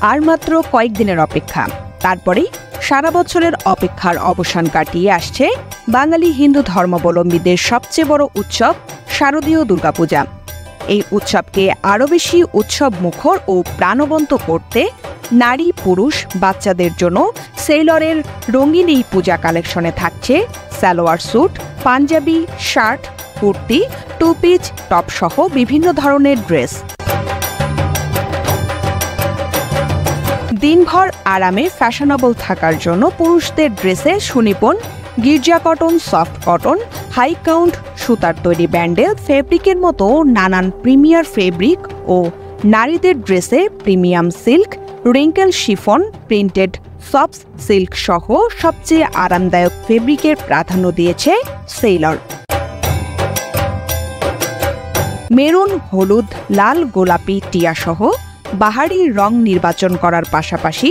আর মাত্র কয়েকদিনের অপেক্ষা। তারপরেই সারা বছরের অপেক্ষার অবসান কাটিয়ে আসছে বাঙালি হিন্দু ধর্মাবলম্বীদের সবচেয়ে বড় উৎসব শারদীয় দুর্গাপূজা। এই উৎসবকে আরও বেশি উৎসব মুখর ও প্রাণবন্ত করতে নারী, পুরুষ, বাচ্চাদের জন্য সেইলরের রঙিন এই পূজা কালেকশনে থাকছে salwar suit, panjabi, shirt, kurti, two piece top সহ বিভিন্ন ধরনের ড্রেস। দিনভর আরামে ফ্যাশনেবল থাকার জন্য পুরুষদের ড্রেসে সুনিপুণ গির্জা cotton, soft cotton, high count, সুতার তৈরি ব্যান্ডেল ফেব্রিকের মতো নানান প্রিমিয়ার ফেব্রিক ও নারীদের ড্রেসে premium silk, wrinkle chiffon, printed soft silk সহ সবচেয়ে আরামদায়ক ফেব্রিকের প্রাধান্য দিয়েছে সেইলর। মেরুন, হলুদ, লাল, গোলাপি, টিয়া সহ বাহারি রং নির্বাচন করার পাশাপাশি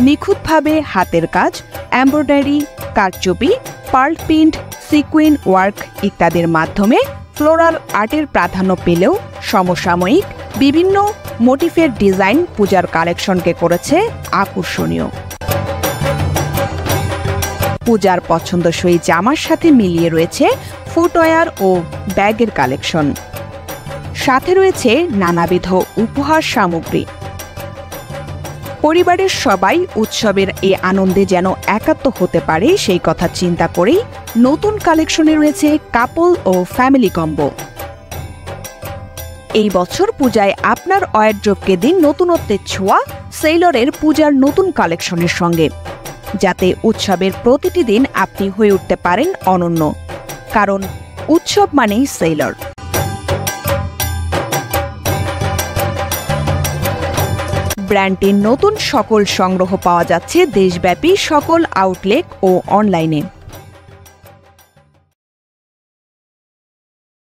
নিখুঁতভাবে হাতের কাজ, এমব্রয়ডারি, কারচুপি, পার্ল প্রিন্ট, সিকুইন ওয়ার্ক ইত্যাদির মাধ্যমে ফ্লোরাল আর্টের প্রাধান্য পেলেও সমসাময়িক বিভিন্ন মোটিফের ডিজাইন পূজার কালেকশনকে করেছে আকর্ষণীয়। পূজার পছন্দসই জামার সাথে মিলিয়ে রয়েছে ফুটওয়্যার ও ব্যাগের কালেকশন, সাথে রয়েছে নানাবিধ উপহার সামগ্রী। পরিবারের সবাই উৎসবের এই আনন্দে যেন একাত্ম হতে পারে সেই কথা চিন্তা করেই নতুন কালেকশনে রয়েছে কাপল ও ফ্যামিলি কম্বো। এই বছর পূজায় আপনার ওয়ারড্রোবকে দিন নতুনত্বের ছোঁয়া সেইলরের পূজার নতুন কালেকশনের সঙ্গে, যাতে উৎসবের প্রতিটি দিন আপনি হয়ে উঠতে পারেন অনন্য। কারণ উৎসব মানেই সেইলর। ব্র্যান্ডটির নতুন সকল সংগ্রহ পাওয়া যাচ্ছে দেশব্যাপী সকল আউটলেট ও অনলাইনে।